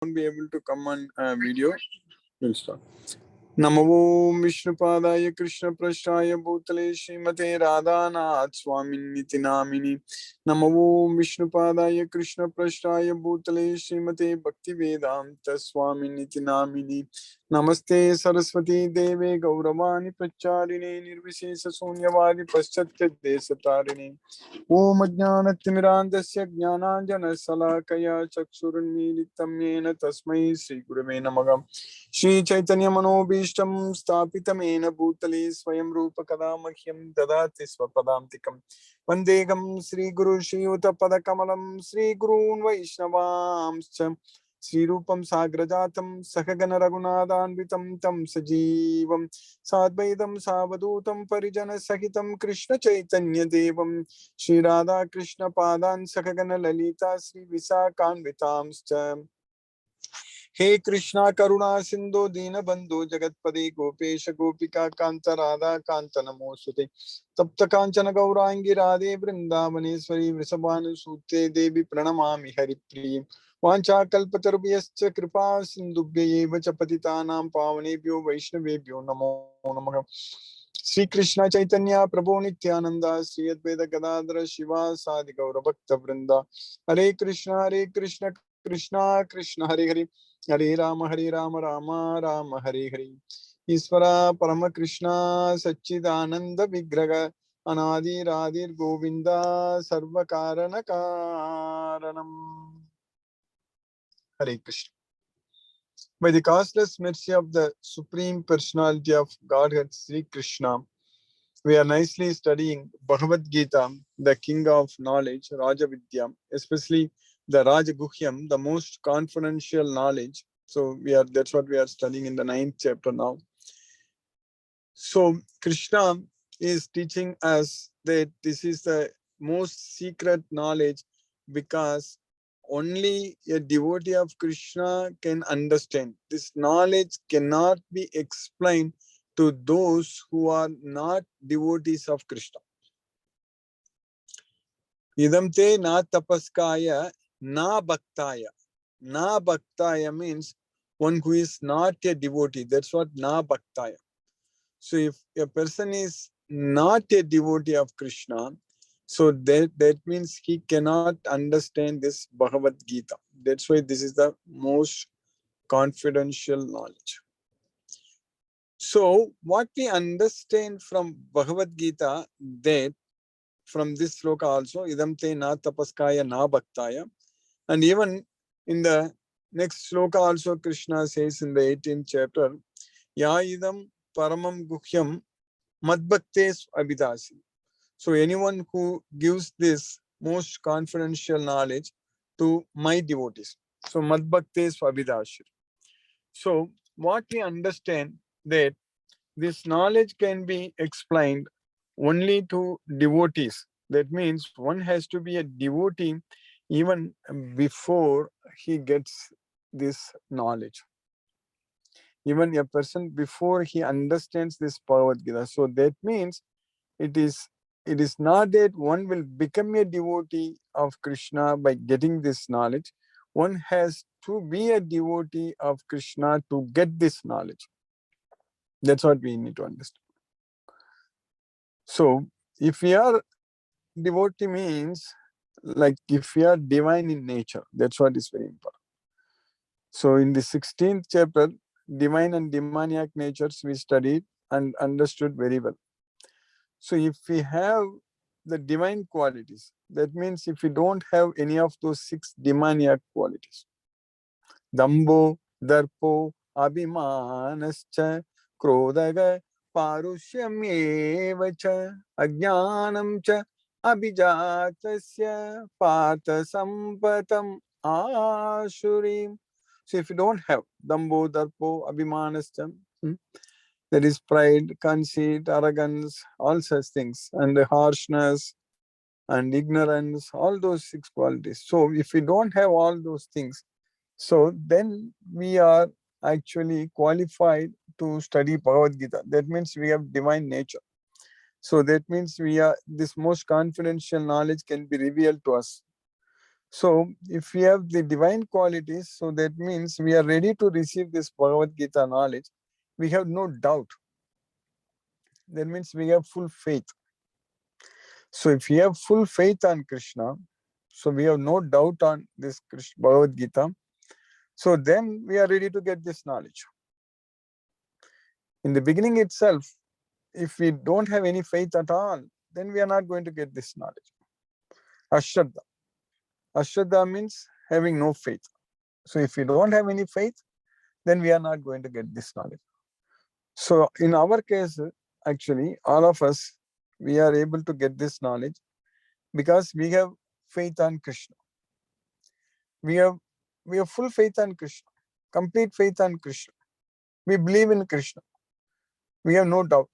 won't be able to come on video. We'll start. Namo Om Vishnupadaya Krishna Prasthaya Bhutale Srimate Radhanath Swaminiti Namini. Namo Om Vishnupadaya Krishna Prasthaya Bhutale Srimate Bhakti Vedanta Swaminiti Namini. Namaste Saraswati Deve Gauravani Pracharine Nirvishesha Sunyavadi Paschatya Desatarine. Om Ajnanatimirandasya Jnananjana Salakaya Chaksurunmilitam Yena Tasmai Sri Gurave Namaha. Shri Chaitanya Manobishtam Stapitamena Bhutale Swayam Rupa Kadamahyam Dadati Swapadamtikam Vandegam Sri Guru Shri Uttapada Kamalam Sri Gurun Vaishnavamscha Sri Rupam Sagrajatam Sakagana Raghunathanvitam Tam Sajivam Sadvaidam Savadutam Parijana Sahitam Krishna Chaitanya Devam Shri Radha Krishna Padan Sakagana Lalita Sri Visakanvitamscha. He Krishna Karuna Sindhu Dina Bandhu Jagatpade Gopesha Gopika Kanta Radha Kanta Namosute Tapta Kanchana Gaurangi Radhe Vrindavaneshwari Vrisabhanu Sute Devi Pranamami Haripriya Vancha Kalpatarubhyascha Kripa Sindhubhya Eva Chapatitanam Pavanebhyo Vaishnavebhyo Namo Namaha. Sri Krishna Chaitanya Prabhu Nityananda Sri Advaita Gadadhara Shiva Sadi Gaura Bhakta Vrinda. Hare Krishna Krishna Krishna Hare Hare Hare Rama Rama Rama Hare Hare. Isvara Parama Krishna Satchidananda Vigraha Anadi Radhir Govinda Sarva Karana Karanam. Hare Krishna. By the causeless mercy of the Supreme Personality of Godhead Sri Krishna, we are nicely studying Bhagavad Gita, the king of knowledge, Raja Vidya, especially the Raja Guhyam, the most confidential knowledge. So that's what we are studying in the 9th chapter now. So Krishna is teaching us that this is the most secret knowledge because only a devotee of Krishna can understand. This knowledge cannot be explained to those who are not devotees of Krishna. Idam te na tapaskaya na bhaktaya. Na bhaktaya means one who is not a devotee. That's what na bhaktaya. So if a person is not a devotee of Krishna, so that means he cannot understand this Bhagavad Gita. That's why this is the most confidential knowledge. So what we understand from Bhagavad Gita, that from this sloka also, idam te na tapaskaya na bhaktaya. And even in the next sloka also Krishna says in the 18th chapter, ya idam paramam guhyam madbhaktes abhidasi. So anyone who gives this most confidential knowledge to my devotees. So madbhaktes abhidasi. So what we understand that this knowledge can be explained only to devotees. That means one has to be a devotee even before he gets this knowledge. Even a person before he understands this Bhagavad Gita. So that means it is not that one will become a devotee of Krishna by getting this knowledge. One has to be a devotee of Krishna to get this knowledge. That's what we need to understand. So if we are devotee means like if we are divine in nature, that's what is very important. So in the 16th chapter, divine and demoniac natures we studied and understood very well. So if we have the divine qualities, that means if we don't have any of those 6 demoniac qualities, Dambo, Darpo, Abhimanascha, Krodaga, Parushyamyevacha, Ajnanam cha, Abhijatasya, Pata Sampatam, Ashurim. So if you don't have Dambo, Darpo, Abhimanascha, that is pride, conceit, arrogance, all such things, and the harshness and ignorance, all those 6 qualities. So if we don't have all those things, so then we are actually qualified to study Bhagavad Gita. That means we have divine nature. So that means this most confidential knowledge can be revealed to us. So if we have the divine qualities, so that means we are ready to receive this Bhagavad Gita knowledge. We have no doubt. That means we have full faith. So if we have full faith on Krishna, so we have no doubt on this Bhagavad Gita, so then we are ready to get this knowledge. In the beginning itself, if we don't have any faith at all, then we are not going to get this knowledge. Ashraddha. Ashraddha means having no faith. So if we don't have any faith, then we are not going to get this knowledge. So in our case, actually, all of us, we are able to get this knowledge because we have faith on Krishna. We have full faith on Krishna, complete faith on Krishna. We believe in Krishna. We have no doubt.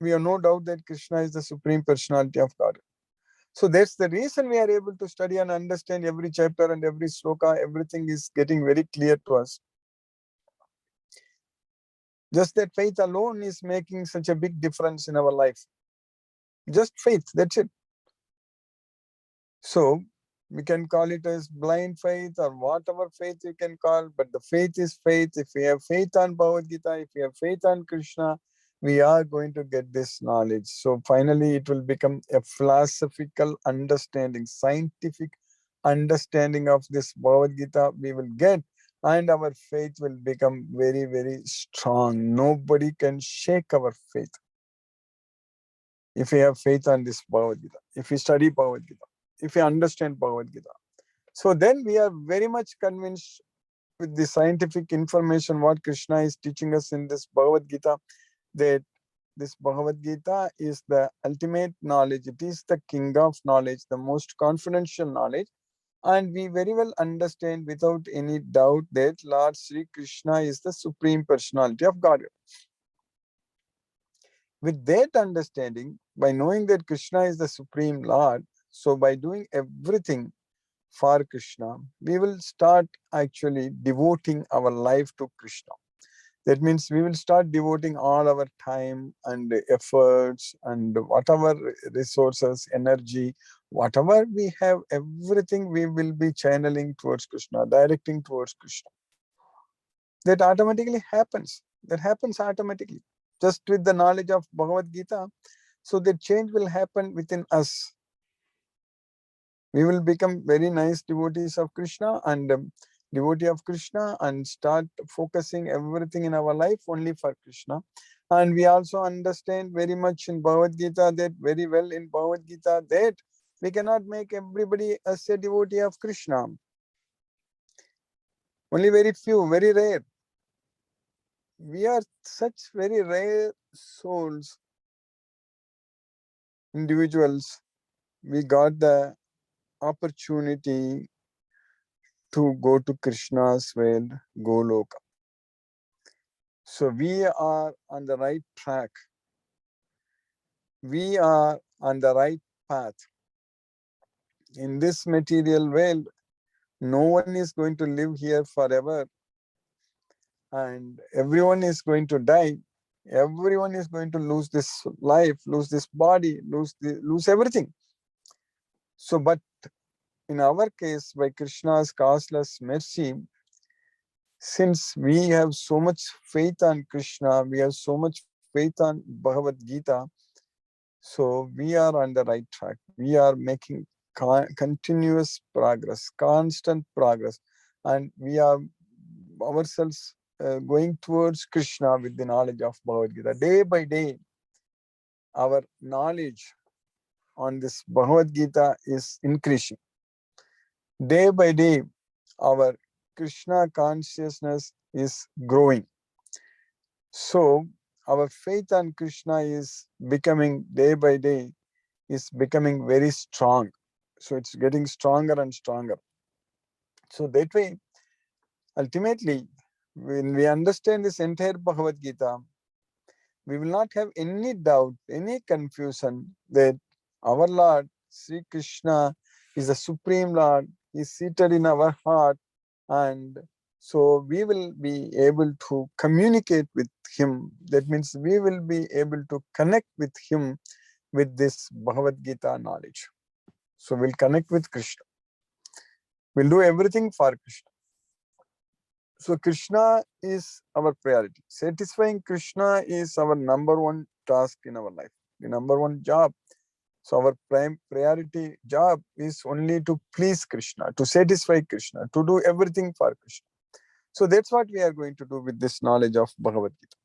We have no doubt that Krishna is the Supreme Personality of God. So that's the reason we are able to study and understand every chapter and every sloka. Everything is getting very clear to us. Just that faith alone is making such a big difference in our life. Just faith, that's it. So we can call it as blind faith or whatever faith you can call, but the faith is faith. If we have faith on Bhagavad Gita, if we have faith on Krishna, we are going to get this knowledge. So finally, it will become a philosophical understanding, scientific understanding of this Bhagavad Gita we will get, and our faith will become very, very strong. Nobody can shake our faith if we have faith on this Bhagavad Gita, if we study Bhagavad Gita, if we understand Bhagavad Gita. So then we are very much convinced with the scientific information what Krishna is teaching us in this Bhagavad Gita, that this Bhagavad Gita is the ultimate knowledge. It is the king of knowledge, the most confidential knowledge. And we very well understand without any doubt that Lord Sri Krishna is the Supreme Personality of Godhead. With that understanding, by knowing that Krishna is the Supreme Lord, so by doing everything for Krishna, we will start actually devoting our life to Krishna. That means we will start devoting all our time and efforts and whatever resources, energy, whatever we have, everything we will be channeling towards Krishna, directing towards Krishna. That automatically happens. That happens automatically. Just with the knowledge of Bhagavad Gita, so the change will happen within us. We will become very nice devotees of Krishna and devotee of Krishna and start focusing everything in our life only for Krishna. And we also understand very much in Bhagavad Gita that very well in Bhagavad Gita that we cannot make everybody as a devotee of Krishna. Only very few, very rare. We are such very rare souls, individuals. We got the opportunity to go to Krishna's world, Goloka. So we are on the right track. We are on the right path. In this material world, no one is going to live here forever. And everyone is going to die. Everyone is going to lose this life, lose this body, lose everything. So, but in our case, by Krishna's causeless mercy, since we have so much faith on Krishna, we have so much faith on Bhagavad Gita, so we are on the right track. We are making continuous progress, constant progress, and we are ourselves going towards Krishna with the knowledge of Bhagavad Gita. Day by day, our knowledge on this Bhagavad Gita is increasing. Day by day, our Krishna consciousness is growing. So our faith on Krishna is becoming day by day, is becoming very strong. So it's getting stronger and stronger. So that way, ultimately, when we understand this entire Bhagavad Gita, we will not have any doubt, any confusion that our Lord, Sri Krishna, is the Supreme Lord, is seated in our heart, and so we will be able to communicate with him. That means we will be able to connect with him with this Bhagavad Gita knowledge. So we'll connect with Krishna. We'll do everything for Krishna. So Krishna is our priority. Satisfying Krishna is our number one task in our life, the number one job. So our prime priority job is only to please Krishna, to satisfy Krishna, to do everything for Krishna. So that's what we are going to do with this knowledge of Bhagavad Gita.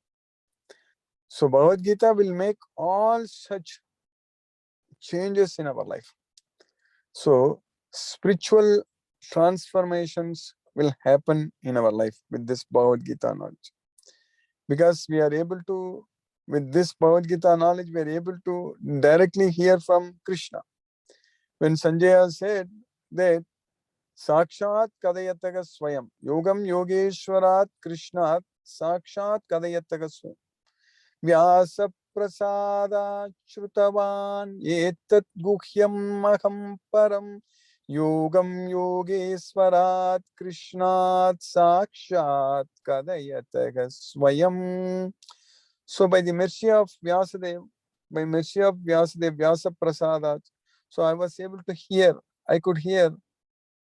So Bhagavad Gita will make all such changes in our life. So spiritual transformations will happen in our life with this Bhagavad Gita knowledge. Because we are able to, with this Bhagavad Gita knowledge, we are able to directly hear from Krishna. When Sanjaya said that Sakshat Kadayataga Swayam, Yogam Yogeshwarat Krishnat Sakshat Kadayataga Swayam, Vyasa Prasada Shrutavan Etat Guhyam Maham Param, Yogam Yogeshwarat Krishnat Sakshat Kadayataga Swayam. So by the mercy of Vyasadeva, Vyasa Prasada, so I was able to hear, I could hear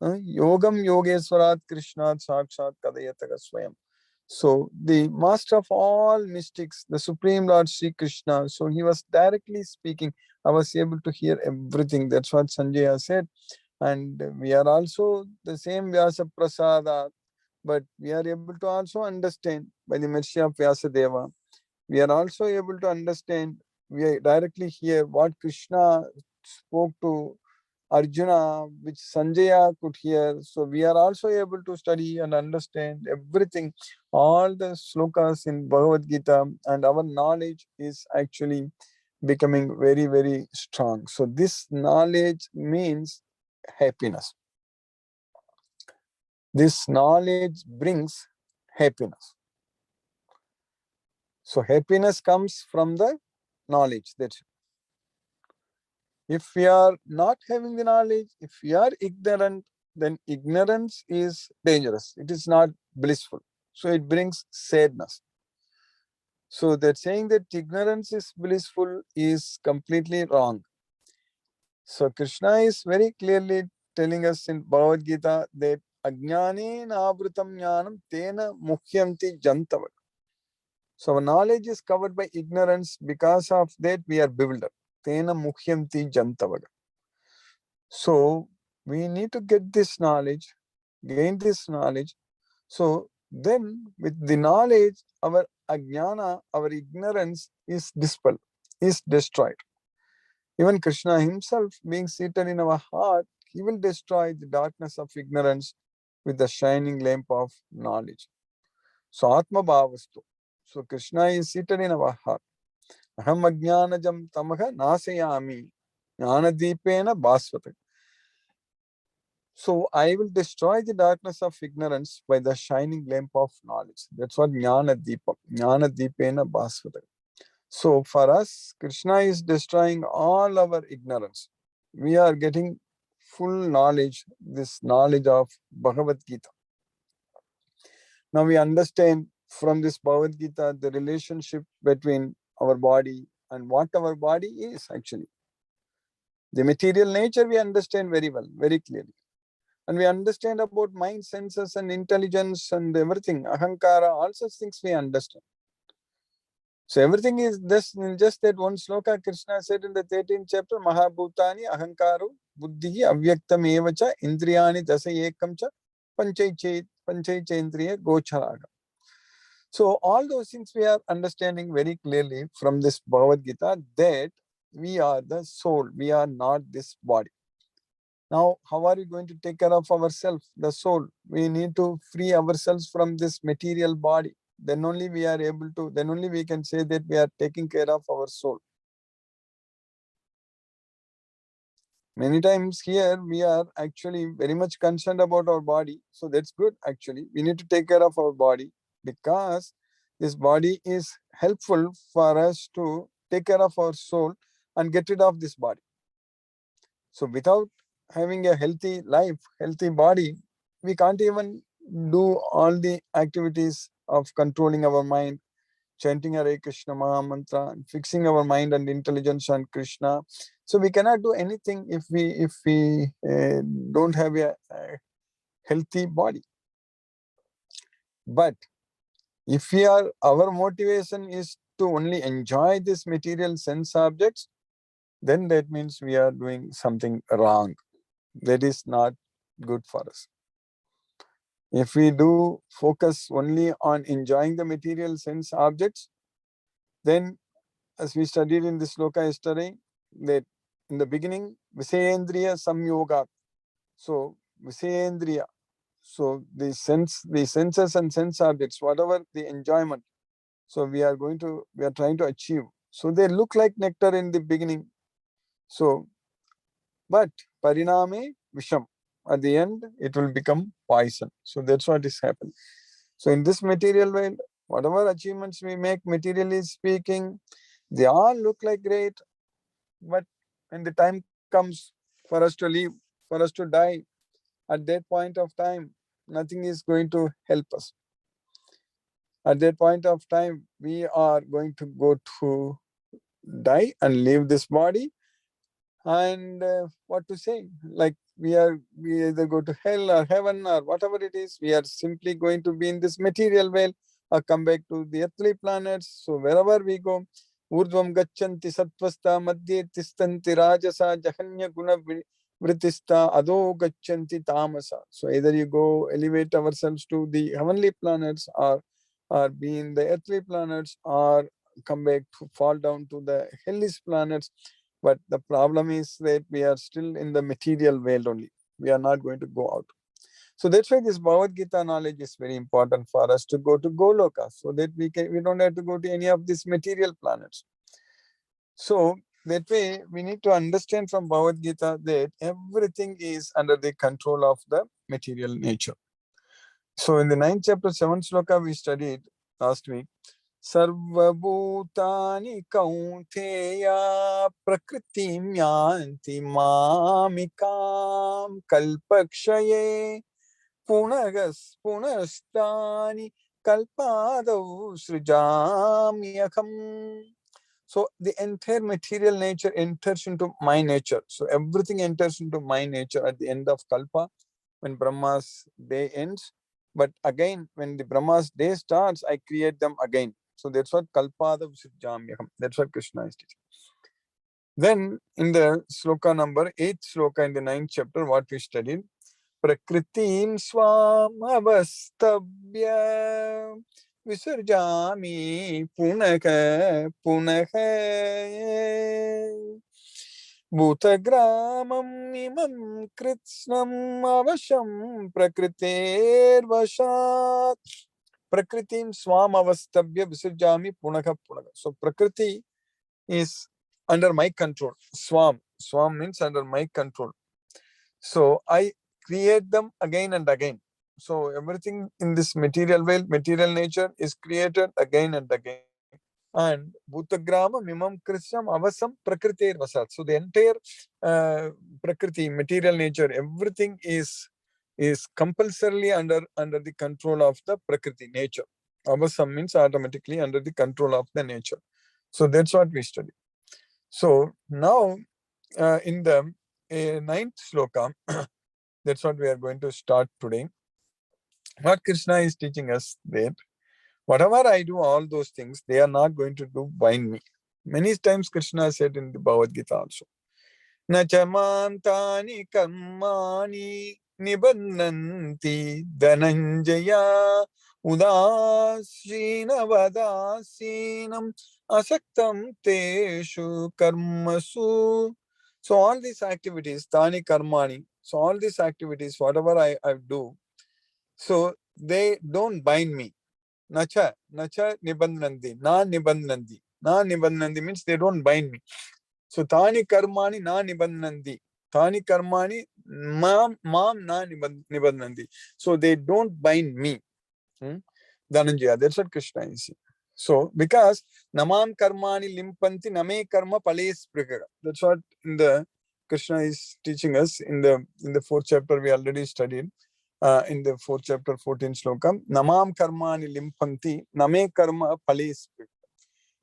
Yogam Yogeshwarat Krishnat Sakshat Kadayataga Swayam. So the master of all mystics, the Supreme Lord Sri Krishna, so he was directly speaking. I was able to hear everything. That's what Sanjaya said. And we are also the same Vyasa Prasada, but we are able to also understand by the mercy of Vyasadeva. We are also able to understand, we directly hear what Krishna spoke to Arjuna, which Sanjaya could hear. So we are also able to study and understand everything, all the slokas in Bhagavad Gita, and our knowledge is actually becoming very, very strong. So this knowledge means happiness. This knowledge brings happiness. So happiness comes from the knowledge. That's if we are not having the knowledge, if we are ignorant, then ignorance is dangerous. It is not blissful. So it brings sadness. So that saying that ignorance is blissful is completely wrong. So Krishna is very clearly telling us in Bhagavad Gita that Ajnane Navrutam Jnanam Tena Mukhyanti Jantavat. So our knowledge is covered by ignorance. Because of that, we are bewildered. Tena Mukhyanti Jantavaga. So we need to get this knowledge, gain this knowledge. So then with the knowledge, our ajnana, our ignorance is dispelled, is destroyed. Even Krishna himself being seated in our heart, he will destroy the darkness of ignorance with the shining lamp of knowledge. So Atma Bhavastu. So Krishna is seated in our heart. Aham ajnanajam tamaha nasayami jnanadipena bhasvata. So I will destroy the darkness of ignorance by the shining lamp of knowledge. That's what Jnana Deepa, Jnana Deepena Bhasvata. So for us, Krishna is destroying all our ignorance. We are getting full knowledge, this knowledge of Bhagavad Gita. Now we understand from this Bhagavad Gita the relationship between our body and what our body is actually. The material nature we understand very well, very clearly. And we understand about mind, senses, and intelligence and everything, ahankara, all such things we understand. So everything is just that one sloka Krishna said in the 13th chapter, Mahabhutani ahankaru buddhi avyaktam evacha indriyani dasa ekam cha panchaichendriya gocharaga. So all those things we are understanding very clearly from this Bhagavad Gita that we are the soul, we are not this body. Now, how are we going to take care of ourselves, the soul? We need to free ourselves from this material body. Then only we are able to, then only we can say that we are taking care of our soul. Many times here, we are actually very much concerned about our body. So that's good, actually. We need to take care of our body because this body is helpful for us to take care of our soul and get rid of this body. So without having a healthy life, healthy body, we can't even do all the activities of controlling our mind, chanting Hare Krishna Maha Mantra, fixing our mind and intelligence on Krishna. So we cannot do anything if we don't have a healthy body. But if our motivation is to only enjoy this material sense objects, then that means we are doing something wrong. That is not good for us. If we do focus only on enjoying the material sense objects, then as we studied in this sloka yesterday, that in the beginning, Visayendriya Samyoga. So Visayendriya, so the senses and sense objects, whatever the enjoyment, so we are trying to achieve. So they look like nectar in the beginning. So, but pariname visham. At the end, it will become poison. So that's what is happening. So in this material world, whatever achievements we make, materially speaking, they all look like great. But when the time comes for us to leave, for us to die, at that point of time, nothing is going to help us. At that point of time, we are going to go to die and leave this body. And what to say? Like we either go to hell or heaven or whatever it is. We are simply going to be in this material world or come back to the earthly planets. So wherever we go, urdvam gacchanti sattvasta madhye tistanti rajasa jahanya guna vritista ado gacchanti tamasa. So either you go elevate ourselves to the heavenly planets or be in the earthly planets or come back to fall down to the hellish planets. But the problem is that we are still in the material world only. We are not going to go out. So that's why this Bhagavad Gita knowledge is very important for us to go to Goloka, so that we don't have to go to any of these material planets. So that way we need to understand from Bhagavad Gita that everything is under the control of the material nature. So in the 9th chapter, 7th sloka we studied last week. Sarvabhutani kaunteya prakritim yanti mamikam kalpakshaye punastani kalpadau srijamyakam. So the entire material nature enters into my nature. So everything enters into my nature at the end of Kalpa, when Brahma's day ends. But again, when the Brahma's day starts, I create them again. So that's what Kalpada Visirjamyakam. That's what Krishna is teaching. Then in the sloka number 8th sloka in the 9th chapter, what we studied, Prakritim swam avastabhya Visirjami punaka punaka Bhutagramam imam kritsnam avasham prakriter vashat Prakritim swam avastabhya visirjami punaka punaka. So Prakriti is under my control. Swam means under my control. So I create them again and again. So everything in this material world, material nature is created again and again. And Bhutagrama Mimam Krishnam Avasam Prakriti Vasat. So the entire Prakriti, material nature, everything is compulsorily under the control of the Prakriti nature. Avasam means automatically under the control of the nature. So that's what we study. So now in the 9th sloka, that's what we are going to start today. What Krishna is teaching us that whatever I do, all those things, they are not going to bind me. Many times Krishna said in the Bhagavad Gita also, Na chamantani karmani nibannanti dhananjaya udasina vadasinam asaktam teshu karmasu. So all these activities, tani karmani, so all these activities, whatever I do, so they don't bind me. Nacha nibandhanti, na nibandhanti means they don't bind me. So tani karmani na nibandhanti. Tani karmani mam na nibandhanti. So they don't bind me. Dhananjaya, that's what Krishna is saying. So because namam karmani limpanti name karma pales prikaga. That's what in the Krishna is teaching us in the 4th chapter we already studied. In the 4th chapter, 14th slokam, namam karmani limpanti name karma pales prikaga.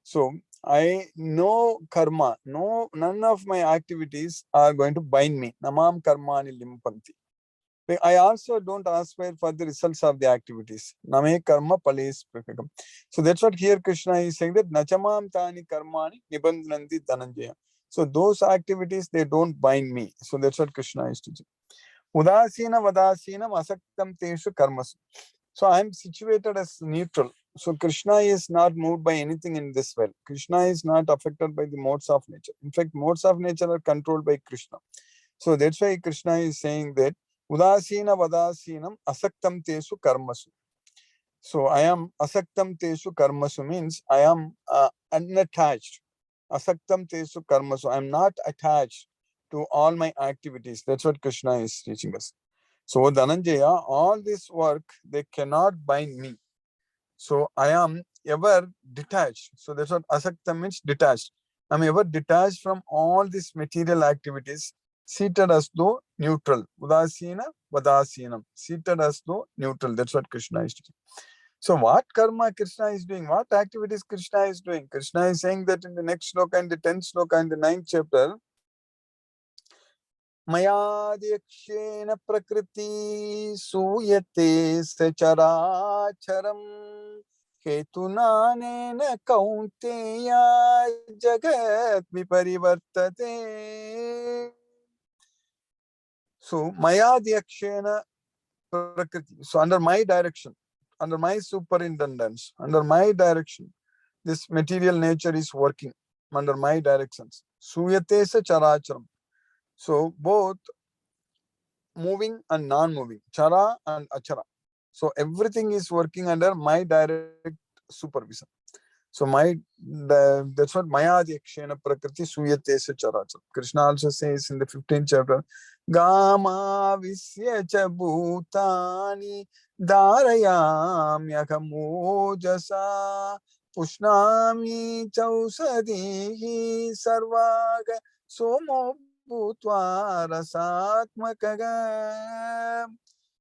So I know karma, none of my activities are going to bind me. Namam karmani limpanti. I also don't aspire for the results of the activities. Name karma palis prakakam. So that's what here Krishna is saying, that nachamam tani karmani nibandhanti dhananjaya. So those activities, they don't bind me. So that's what Krishna is teaching. Udasina vadasinam asaktam teshu karmasu. So I am situated as neutral. So Krishna is not moved by anything in this world. Krishna is not affected by the modes of nature. In fact, modes of nature are controlled by Krishna. So that's why Krishna is saying that Udasina vadasinam asaktam tesu karmasu. So I am asaktam tesu karmasu means I am unattached. Asaktam tesu karmasu. I am not attached to all my activities. That's what Krishna is teaching us. So Dhananjaya, all this work, they cannot bind me. So I am ever detached. So that's what asaktam means, detached. I'm ever detached from all these material activities, seated as though neutral. Udasina, vadasinam. Seated as though neutral. That's what Krishna is teaching. So what karma Krishna is doing? What activities Krishna is doing? Krishna is saying that in the next sloka, in the 10th sloka, in the 9th chapter, मयाध्यक्षेण प्रकृति सूयते सचराचरम् हेतुनानेन कौन्तेय जगत् विपरिवर्तते. So मयाध्यक्षेण prakriti. So under my direction, under my superintendence, under my direction, this material nature is working under my directions. Suyate sa characharam. So both moving and non-moving, chara and achara. So everything is working under my direct supervision. So that's what Maya Yakshena Prakriti Suyate Se Characham. Krishna also says in the 15th chapter, Gama Visya Cha Bhutani Dharayam Yakamojasa Pushnami Chausadihi Sarvaga Somo Bhutva Rasatmakaga.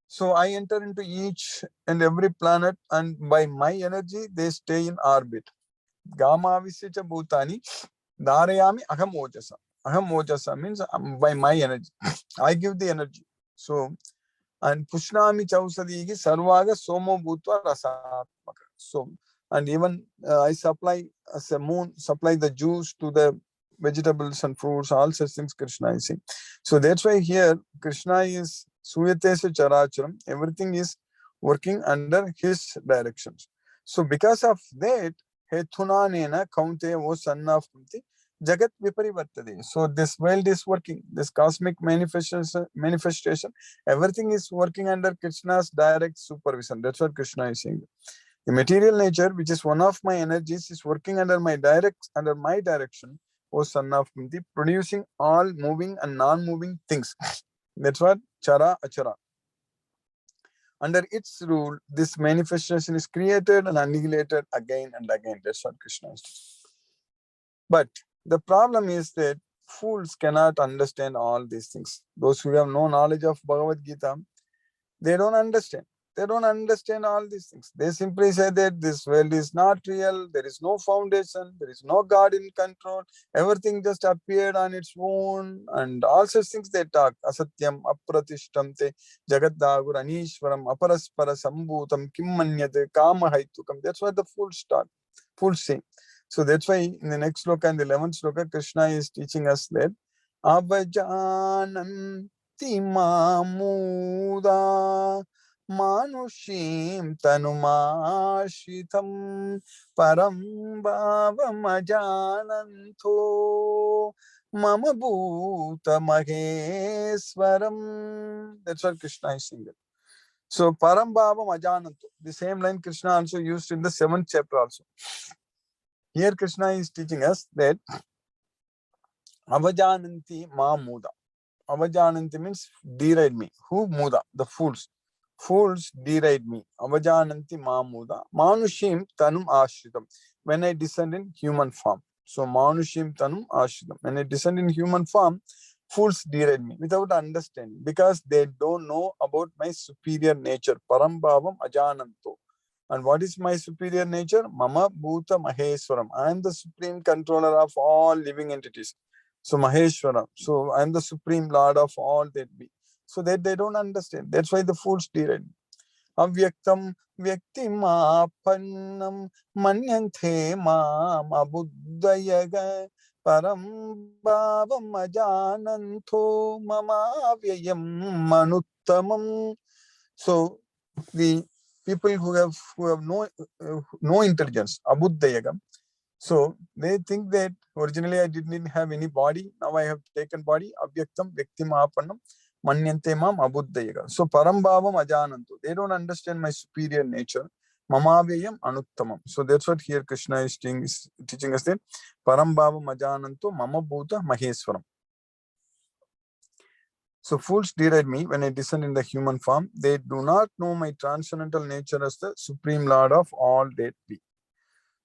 So I enter into each and every planet, and by my energy, they stay in orbit. Gama Visya Bhutani Dharayami Aham Ojasa. Aham Ojasa means by my energy. I give the energy. So, and Pushnami Chausadihi Sarvaga Somo Bhutva Rasatmaka. So, and even I supply as a moon, supply the juice to the vegetables and fruits, all such things Krishna is saying. So that's why here Krishna is Suyatesa Characharam. Everything is working under his directions. So because of that, Hetunanena Kaunte, O son of Kunti, Jagat Viparivartade. So this world is working, this cosmic manifestation, everything is working under Krishna's direct supervision. That's what Krishna is saying. The material nature, which is one of my energies, is working under my direction, O son of Kunti, producing all moving and non-moving things. That's what Chara Achara. Under its rule, this manifestation is created and annihilated again and again. That's what Krishna is doing. But the problem is that fools cannot understand all these things. Those who have no knowledge of Bhagavad Gita, they don't understand. They don't understand all these things. They simply say that this world is not real, there is no foundation, there is no God in control, everything just appeared on its own, and all such things they talk. Asatyam, apratishtamte, jagaddagur, anishwaram, aparaspara, sambhutam, kimmanyate, kamahaitukam. That's what the fools talk. Fools say. So that's why in the next sloka, in the 11th sloka, Krishna is teaching us that Avajanam Timamuda Manushim Tanumashitam Param Bhavam Ajananto Mama Bhuta Maheswaram. That's what Krishna is saying. So Param Bhavam Ajananto. The same line Krishna also used in the 7th chapter also. Here Krishna is teaching us that Avajananti Ma Muda. Avajananti means deride me. Who Muda? The fools. Fools deride me. Avajananti Ma Muda. Manushim Tanum Ashritam. When I descend in human form. So Manushim Tanum Ashritam. When I descend in human form, fools deride me without understanding, because they don't know about my superior nature. Parambhavam Ajananto. And what is my superior nature? Mama Bhuta Maheswaram. I am the supreme controller of all living entities. So Maheshwara. So I am the supreme lord of all that be. So that they don't understand. That's why the fools deride. Avyaktam vyaktimapannam manyanthe mam abuddhayaga param bhavam ajananto mamavyayam manuttamam. So the people who have no intelligence, abuddhayagam. So they think that originally I didn't have any body. Now I have taken body. Avyaktam vyaktimapannam manyante mam abuddhayaga. So parambhavam ajanantu. They don't understand my superior nature. Mamavyayam anuttamam. So that's what here Krishna is teaching us that parambhavam ajanantu mama bhuta maheswaram. So fools deride me when I descend in the human form. They do not know my transcendental nature as the supreme lord of all that be.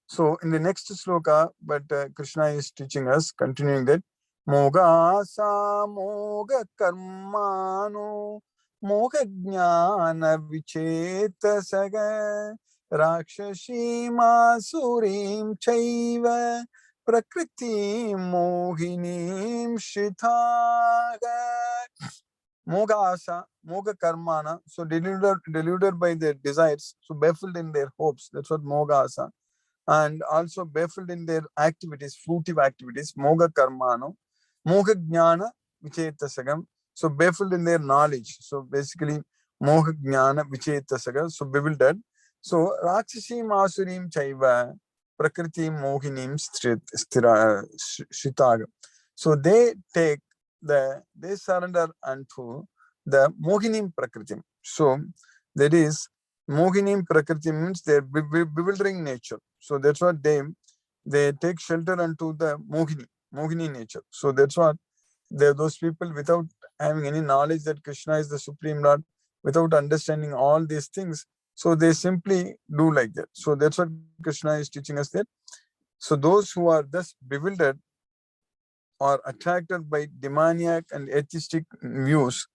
So in the next sloka, but Krishna is teaching us, continuing that, Moga sa moga karmano moga jnana vicheta saga rakshashi masurim chaiva prakriti mohinim shitaga. Moga asa, moga karmana, so deluded by their desires, so baffled in their hopes. That's what moga asa. And also baffled in their activities, fruitive activities, moga karmano, moga jnana vichetasagam. So baffled in their knowledge. So basically, moga jnana vichetasagam, so bewildered. So rakshasi masurim chaiva prakriti mohinim shitaga. So they surrender unto the mohinim prakriti. So that is, mohinim prakriti means their bewildering nature. So that's what they take shelter unto the mohini nature. So that's what those people, without having any knowledge that Krishna is the Supreme Lord, without understanding all these things, so they simply do like that. So that's what Krishna is teaching us that. So those who are thus bewildered or attracted by demoniac and atheistic views,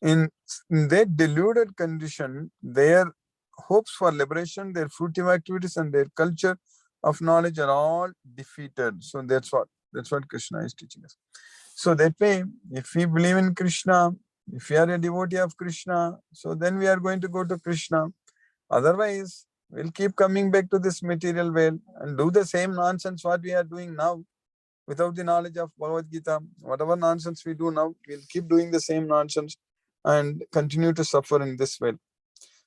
in that deluded condition, their hopes for liberation, their fruitive activities, and their culture of knowledge are all defeated. So that's what Krishna is teaching us. So that way, if we believe in Krishna, if we are a devotee of Krishna, so then we are going to go to Krishna. Otherwise, we'll keep coming back to this material world and do the same nonsense what we are doing now. Without the knowledge of Bhagavad Gita, whatever nonsense we do now, we'll keep doing the same nonsense and continue to suffer in this way.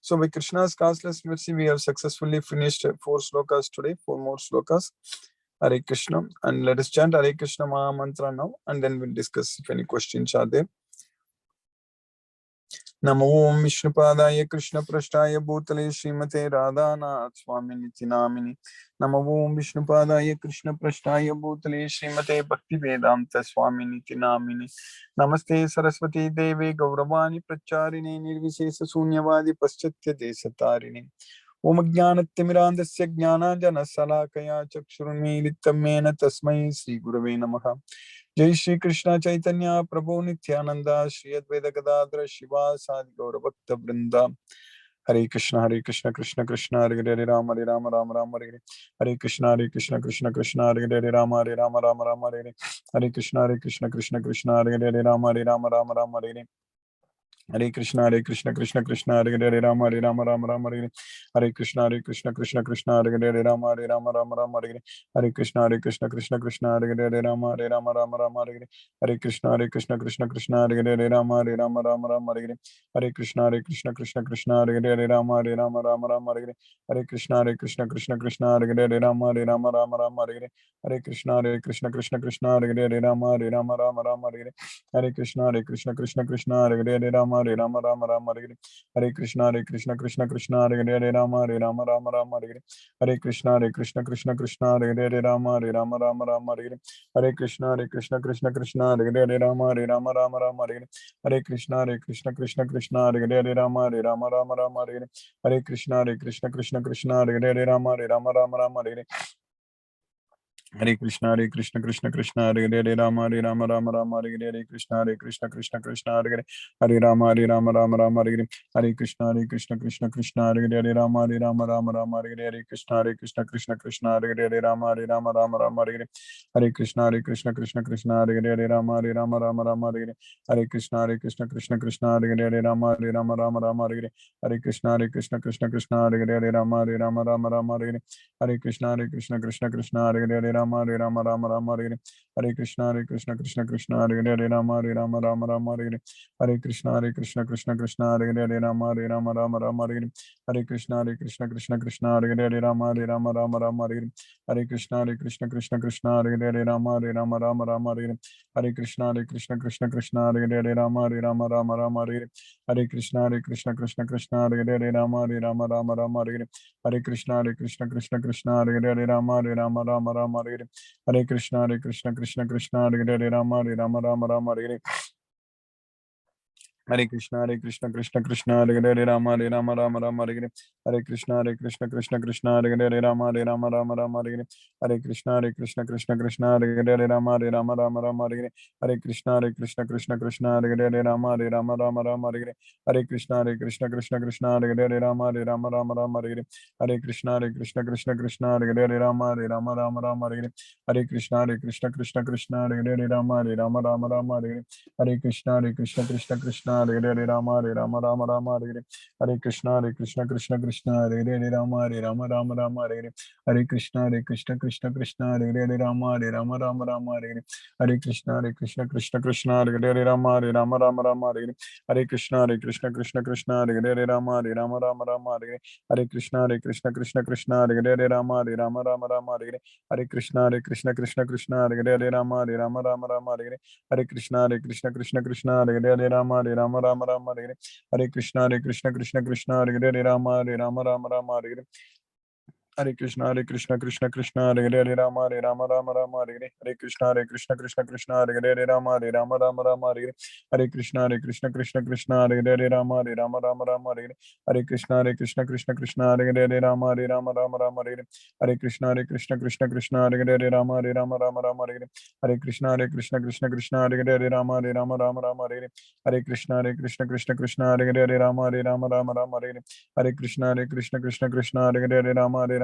So by Krishna's causeless mercy, we have successfully finished 4 slokas today, 4 more slokas. Hare Krishna. And let us chant Hare Krishna Maha Mantra now, and then we'll discuss if any questions are there. Namo Om Vishnupadaya Krishna Prasthaya Bhutale Srimate Radhanath Swaminiti Namini. Namo Om Vishnupadaya Krishna Prasthaya Bhutale Srimate Bhakti Vedanta Swaminiti Namini. Namaste Saraswati Devi Gauravani Pracharini Nirvishesa Sunyavadi Paschatya Desatarini. Om Jnanatimirandasya Jnananjana Salakaya Chakshurunmilitamena Tasmai Sri Gurave Namaha. Jai Shri Krishna Chaitanya Prabhu Nityananda Shri Advaita Gadadhara Shiva Sadi Gaura Bhakta Vrinda. Hare Krishna Krishna Krishna Hare Hare Rama Rama Rama Hare Hare Krishna Krishna Krishna Hare Hare Rama Rama Hare Hare Krishna Krishna Krishna Hare Hare Rama Rama Hare Krishna Krishna Hare Hare Rama Rama Hare Krishna Krishna Krishna Hare Hare Rama Rama Hare Krishna Krishna Hare Hare Rama Rama Hare Krishna Krishna Hare Hare Rama Rama Hare Krishna Krishna Hare Hare Rama Rama Hare Krishna Krishna Hare Hare Rama Rama Hare Krishna Krishna Hare Hare Rama Rama Hare Krishna Krishna Hare Hare Rama Rama Hare Krishna Krishna Hare Hare Rama Rama Hare Krishna Krishna Hare Hare Rama Rama Hare Krishna Krishna Hare Hare Rama Rama Hare Krishna Krishna Hare Hare Rama Rama Hare Krishna Krishna Hare Hare Rama Rama Hare Krishna Krishna Krishna Hare Hare Hare Rama Rama Hare Hare Krishna Krishna Krishna Hare Hare Rama Rama Hare Hare Krishna Krishna Krishna Hare Hare Rama Rama Hare Hare Krishna Krishna Krishna Hare Hare Rama Rama Hare Hare Krishna Krishna Hare Hare Rama Rama Hare Hare Krishna Krishna Hare Hare Rama Rama Hare Hare Krishna Krishna Hare Hare Rama Rama Hare Hare Krishna Krishna Hare Hare Rama Rama Hare Hare Krishna Krishna Hare Hare Rama Rama Hare Hare Krishna Krishna Hare Hare Rama Rama Hare Hare Krishna Krishna Hare Hare Rama Rama Hare Hare Krishna Krishna Hare Hare Rama Rama Hare Hare Krishna Krishna Hare Hare Rama Rama Hare Hare Krishna Krishna Hare Hare Rama Rama Hare Hare Krishna Krishna Hare Hare Rama Rama Hare Hare Krishna Krishna Hare Hare Rama Rama Hare Hare Krishna Krishna Hare Hare Rama Rama Hare Hare Krishna Krishna Hare Hare Rama Rama Hare Hare Krishna Krishna Hare Hare Rama Rama Hare Hare Krishna Krishna Hare Hare Rama Rama Hare Hare Krishna Krishna Hare Hare Rama Rama Hare Hare Krishna Krishna Hare Hare Rama Rama Hare Hare Krishna Krishna Hare Hare Rama Rama Hare Hare Krishna Hare Hare Rama Hare Krishna Hare Hare Rama Rama Hare Krishna Hare Hare Rama Rama Hare Krishna Hare Hare Rama Rama Hare Krishna Krishna Hare Hare Rama Rama Hare Krishna Krishna Hare Hare Rama Rama Hare Krishna Krishna Hare Hare Rama Rama Hare Krishna Krishna Hare Hare Rama Rama Hare Krishna Krishna Hare Hare Rama Rama Hare Krishna Krishna Hare Hare Rama Rama Hare Krishna Krishna Hare Hare Rama Rama Hare Krishna Krishna Hare Hare Rama Rama Hare Krishna Krishna Hare Hare Rama Rama Hare Krishna Krishna Hare Hare Rama Rama Hare Krishna Krishna Hare Hare Rama Rama Hare Krishna Krishna Hare Hare Rama Rama Hare Krishna Krishna Hare Hare Rama Rama Hare Krishna Krishna Hare Hare Rama Rama Hare Krishna Krishna Hare Hare Rama Rama Hare Krishna Krishna Hare Hare Rama Rama Hare Krishna Krishna Hare Hare Rama Rama Hare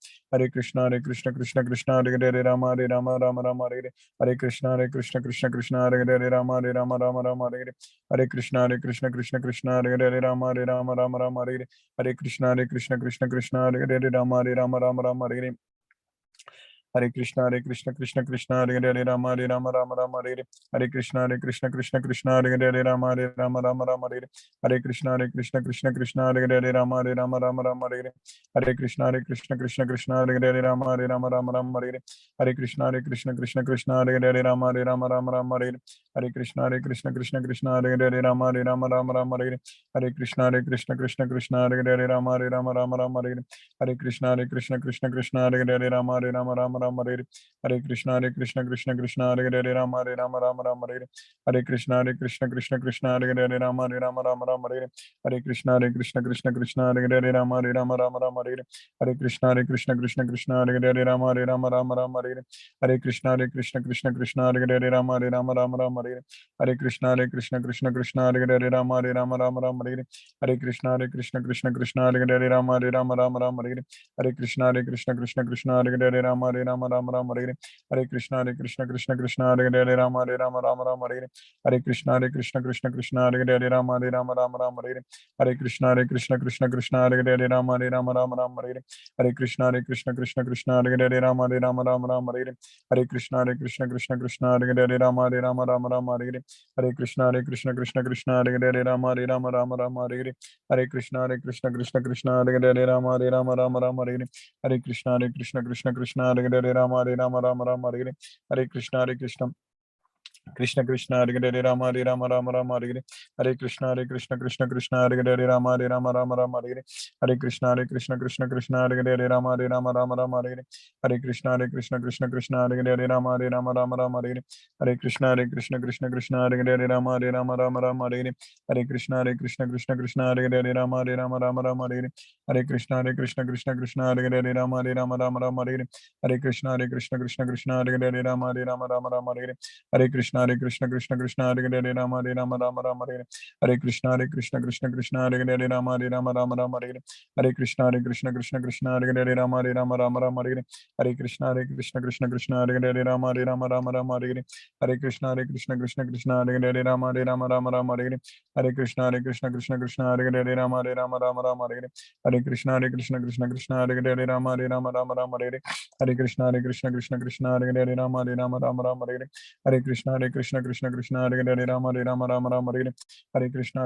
Krishna Krishna Hare Hare Rama Rama Hare Krishna Krishna Hare Hare Rama Rama Hare Krishna Krishna Hare Hare Rama Rama Hare Krishna Krishna Hare Hare Rama Rama Hare Krishna Krishna Hare Hare Rama Rama Hare Krishna Krishna Hare Hare Rama Rama Hare Krishna Krishna Hare Hare Rama Rama Hare Krishna Krishna Hare Hare Rama Rama Hare Krishna Krishna Hare Hare Rama Rama Hare Krishna Krishna Hare Hare Rama Rama Hare Krishna Krishna Hare Hare Rama Rama Hare Krishna Krishna Hare Hare Rama Rama Hare Krishna Krishna Hare Hare Rama Rama Hare Krishna Krishna Hare Hare Rama Rama Hare Krishna Krishna Hare Hare Rama Rama Hare Krishna Krishna Hare Hare Rama Rama Hare Krishna Krishna Hare Hare Rama Rama Hare Krishna Krishna Hare Hare Rama Rama Hare Krishna Krishna Hare Hare Rama Rama Hare Krishna Krishna Hare Hare Rama Rama Hare Krishna Krishna Hare Hare Rama Rama Hare Krishna Krishna Hare Hare Rama Rama Hare Krishna Krishna Hare Hare Rama Rama Hare Krishna Krishna Hare Hare Rama Rama Hare Krishna Krishna Krishna Hare Hare Rama Hare Rama Rama Rama Hare Hare Hare Krishna Krishna Krishna Hare Hare Rama Hare Rama Rama Rama Hare Hare Hare Krishna Krishna Krishna Hare Hare Rama Hare Rama Rama Rama Hare Hare Hare Krishna Krishna Krishna Hare Hare Rama Hare Rama Rama Rama Hare Hare Hare Krishna Krishna Krishna Hare Hare Rama Hare Rama Rama Rama Hare Hare Hare Krishna Krishna Krishna Hare Hare Rama Hare Rama Rama Rama Hare Hare Hare Krishna Krishna Hare Hare Rama Hare Rama Rama Rama Hare Hare Hare Krishna Krishna Hare Hare Rama Hare Rama Rama Rama Hare Hare Hare Krishna Krishna Hare Hare Rama Hare Rama Rama Rama Hare Hare Krishna Krishna Hare Hare Rama Hare Rama Rama Rama Hare Hare Krishna Krishna Hare Hare Rama Hare Rama Rama Rama Hare Hare Krishna Krishna Hare Hare Rama Hare Rama Rama Rama Hare Hare Krishna Krishna Hare Hare Rama Hare Rama Rama Rama Hare Hare Krishna Krishna Hare Hare Rama Hare Rama Rama Rama Hare Hare Krishna Krishna Hare Hare Rama Hare Rama Rama Rama Hare Hare Krishna Krishna Hare Hare Rama Hare Rama Rama Rama Hare Hare Krishna Hare Hare Rama Hare Rama Rama Rama Hare Hare Krishna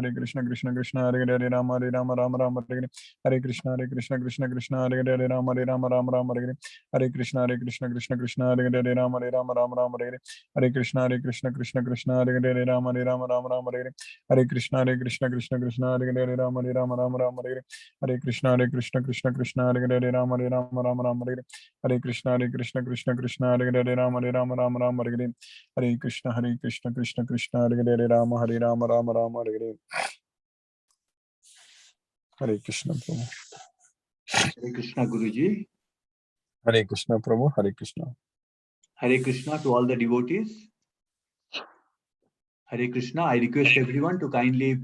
Krishna Hare Hare Rama Hare Rama Rama Rama Hare Hare Krishna Krishna Hare Hare Rama Hare Rama Rama Rama Hare Hare Krishna Krishna Hare Hare Rama Hare Rama Rama Rama Hare Hare Krishna Krishna Hare Hare Rama Hare Rama Rama Rama Hare Hare Krishna Krishna Hare Hare Rama Hare Rama Rama Rama Hare Hare Krishna Krishna Hare Hare Rama Hare Rama Rama Rama Hare Hare Krishna Krishna Hare Hare Rama Hare Rama Rama Rama Hare Hare Krishna Krishna Hare Hare Rama Hare Rama Rama Rama Hare Hare Krishna Prabhu. Hare Krishna Guruji. Hare Krishna Prabhu. Hare Krishna. Hare Krishna to all the devotees. Hare Krishna. I request everyone to kindly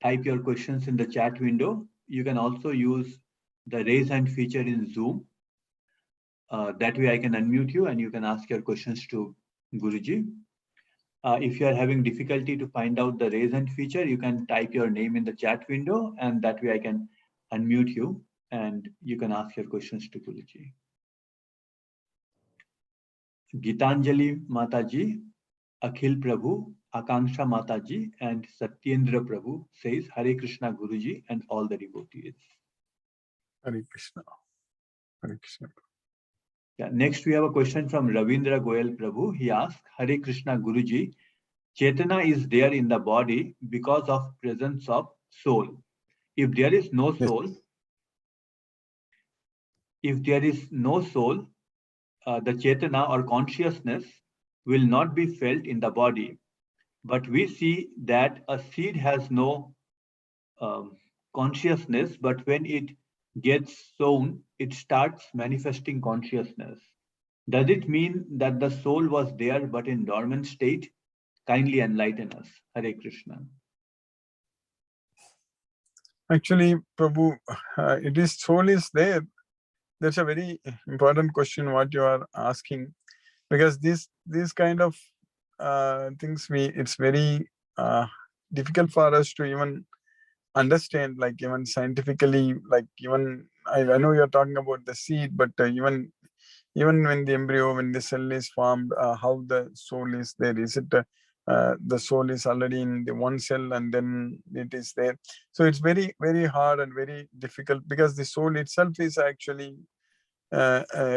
type your questions in the chat window. You can also use the raise hand feature in Zoom. That way I can unmute you and you can ask your questions to Guruji. If you are having difficulty to find out the raise hand feature, you can type your name in the chat window and that way I can unmute you and you can ask your questions to Guruji. Gitanjali Mataji, Akhil Prabhu, Akanksha Mataji and Satyendra Prabhu says Hare Krishna Guruji and all the devotees. Hare Krishna. Hare Krishna. Yeah, next we have a question from Ravindra Goyal Prabhu. He asks, Hare Krishna Guruji, Chetana is there in the body because of presence of soul. If there is no soul, the Chetana or consciousness will not be felt in the body. But we see that a seed has no consciousness, but when it gets sown, it starts manifesting consciousness. Does it mean that the soul was there but in dormant state? Kindly enlighten us. Hare Krishna. Actually, Prabhu, it is soul is there. That's a very important question what you are asking, because these kind of things it's very difficult for us to even understand, like even scientifically, like even I know you're talking about the seed, but even when the embryo, when the cell is formed, how the soul is there, is it the soul is already in the one cell and then it is there. So it's very, very hard and very difficult, because the soul itself is actually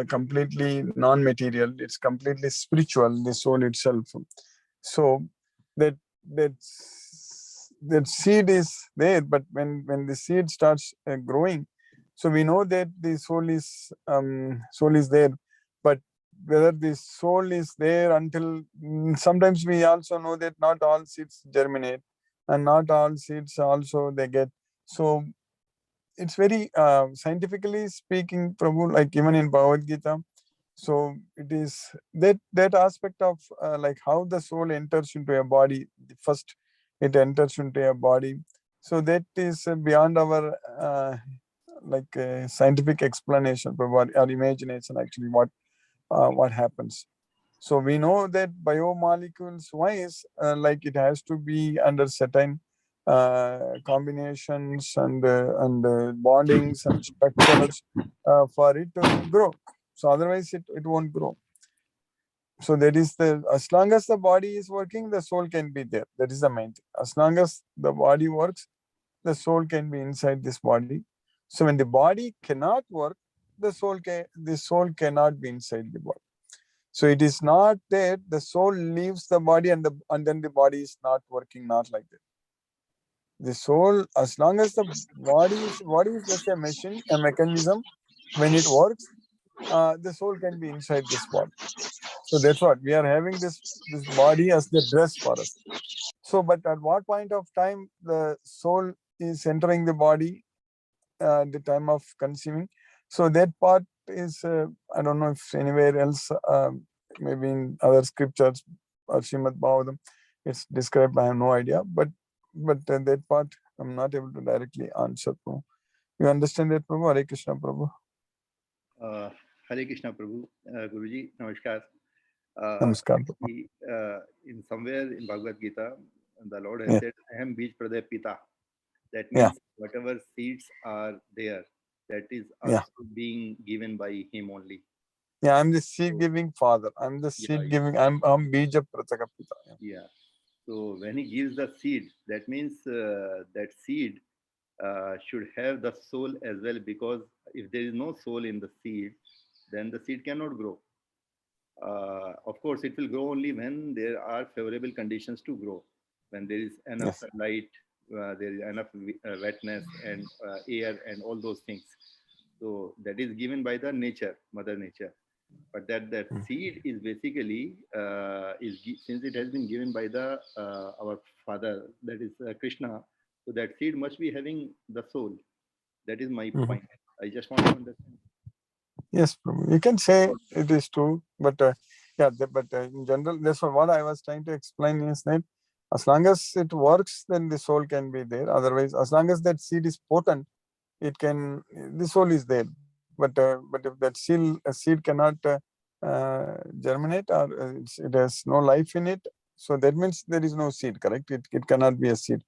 completely non-material. It's completely spiritual, the soul itself. So that seed is there, but when the seed starts growing, so we know that the soul is there, but whether the soul is there until sometimes we also know that not all seeds germinate and not all seeds also they get. So it's very scientifically speaking, Prabhu, like even in Bhagavad Gita. So it is that aspect of like how the soul enters into a body. First, it enters into a body. So that is beyond our scientific explanation, Prabhu, or imagination. Actually, what happens. So we know that biomolecules wise, like it has to be under certain combinations and bondings and structures for it to grow. So otherwise it won't grow. So that is as long as the body is working, the soul can be there. That is the main thing. As long as the body works, the soul can be inside this body. So when the body cannot work, the soul cannot be inside the body. So it is not that the soul leaves the body and then the body is not working, not like that. The soul, as long as the body is just a machine, a mechanism, when it works, the soul can be inside this body. So that's what we are having this body as the dress for us. So, but at what point of time the soul is entering the body, the time of conceiving? So that part is, I don't know if anywhere else, maybe in other scriptures or Srimad Bhagavatam, it's described. I have no idea, but that part I'm not able to directly answer. Prabhu. You understand that, Prabhu? Hare Krishna, Prabhu. Hare Krishna, Prabhu. Guruji, namaskar. Namaskar, Prabhu. In somewhere in Bhagavad Gita, the Lord has Yeah. said, "Aham bij praday pita." That Yeah. means whatever seeds are there, that is Yeah. also being given by Him only. Yeah, I'm the seed giving father. I'm the seed giving. I'm Bija Prataka Pita. Yeah. So when He gives the seed, that means that seed should have the soul as well, because if there is no soul in the seed, then the seed cannot grow. Of course, it will grow only when there are favorable conditions to grow. When there is enough Yes. sunlight, there is enough wetness and air and all those things. So that is given by the nature, Mother Nature. But that seed is basically since it has been given by the our Father, that is Krishna. So that seed must be having the soul. That is my point. I just want to understand. Yes, Prabhu. You can say it is true, but in general, that's what I was trying to explain is that as long as it works, then the soul can be there. Otherwise, as long as that seed is potent, the soul is there. But if that seed cannot germinate, or it has no life in it, so that means there is no seed, correct? It cannot be a seed.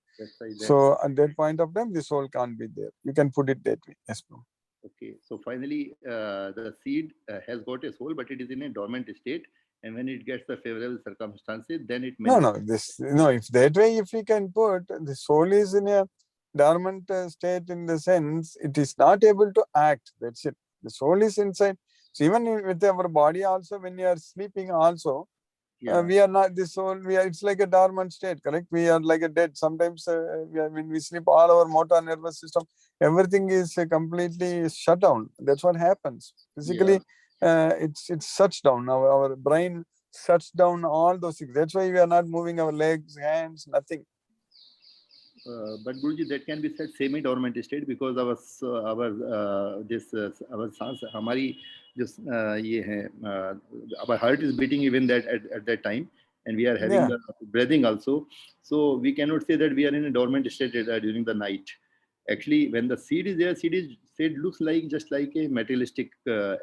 So at that point of time, the soul can't be there. You can put it that way. Yes, Prabhu. Okay, so finally, the seed has got a soul, but it is in a dormant state. And when it gets the favorable circumstances, then it if that way, if we can put, the soul is in a dormant state, in the sense it is not able to act. That's it. The soul is inside. So even with our body also, when we are sleeping also, we are not the soul. It's like a dormant state, correct? We are like a dead. Sometimes when we sleep, all our motor nervous system, everything is completely shut down. That's what happens physically. It's shuts down. Our brain shuts down all those things. That's why we are not moving our legs, hands, nothing. But Guruji, that can be said semi-dormant state, because our सांस हमारी our heart is beating even that at that time, and we are having the breathing also. So we cannot say that we are in a dormant state during the night. Actually, when the seed is there, seed looks like just like a materialistic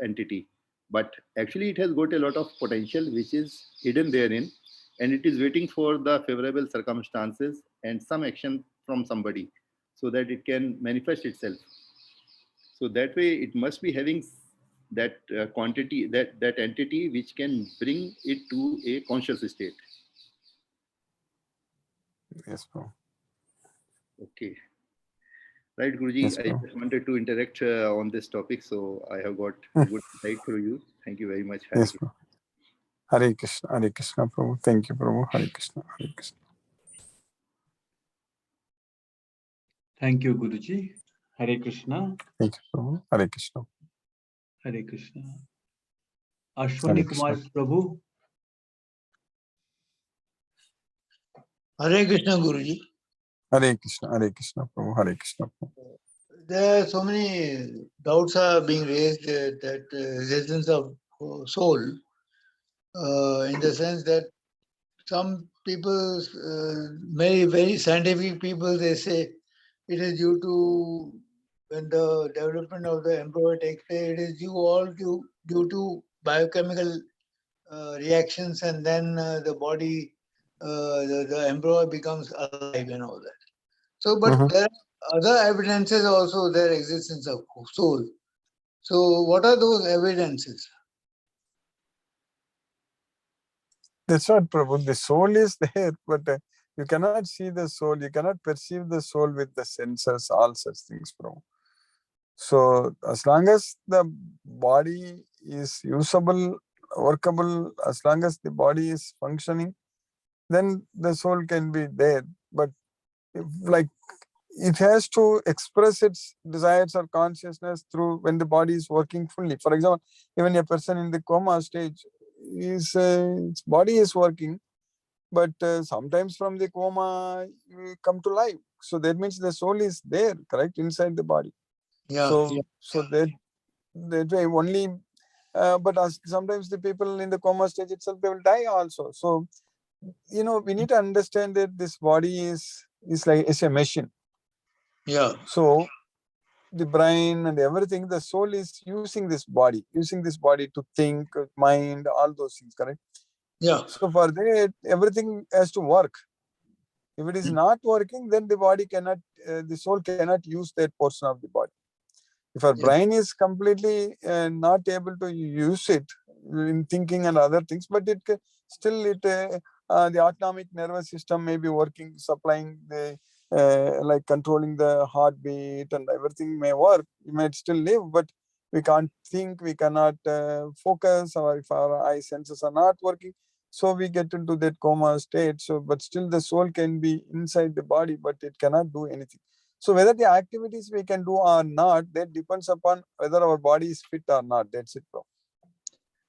entity, but actually it has got a lot of potential which is hidden therein, and it is waiting for the favorable circumstances and some action from somebody so that it can manifest itself. So that way it must be having that quantity, that entity which can bring it to a conscious state. Yes, bro. Okay. Right, Guruji, yes, I just wanted to interact on this topic, so I have got a good insight through you. Thank you very much. Yes, bro. Hare Krishna, Prabhu. Thank you, Prabhu. Hare Krishna, Hare Krishna. Thank you, Guruji. Hare Krishna. Thank you, Prabhu. Hare Krishna. Hare Krishna. Ashwani Kumar Prabhu. Hare Krishna, Guruji. Hare Krishna, Prabhu. Hare Krishna. There are so many doubts are being raised that existence of soul, in the sense that some people, very scientific people, they say it is due to when the development of the embryo takes place, it is due to biochemical reactions, and then the body, the embryo becomes alive and all that. So, but there are other evidences also their existence of soul. So, what are those evidences? That's what, Prabhu. The soul is there, but you cannot see the soul. You cannot perceive the soul with the senses, all such things, Prabhu. So, as long as the body is usable workable, as long as the body is functioning, then the soul can be there. But if, like, it has to express its desires or consciousness through when the body is working fully. For example, even a person in the coma stage, its body is working, but sometimes from the coma you come to life. So that means the soul is there, correct, inside the body. Yeah. So that way only. But sometimes the people in the coma stage itself, they will die also. So we need to understand that this body is a machine. Yeah. So the brain and everything, the soul is using this body to think, mind, all those things, correct? Yeah. So for that, everything has to work. If it is not working, then the soul cannot use that portion of the body. If our brain is completely not able to use it in thinking and other things, but the autonomic nervous system may be working, supplying the like controlling the heartbeat and everything may work. We might still live, but we can't think, we cannot focus, or if our eye senses are not working, so we get into that coma state. So, but still the soul can be inside the body, but it cannot do anything. So whether the activities we can do or not, that depends upon whether our body is fit or not. That's it, bro.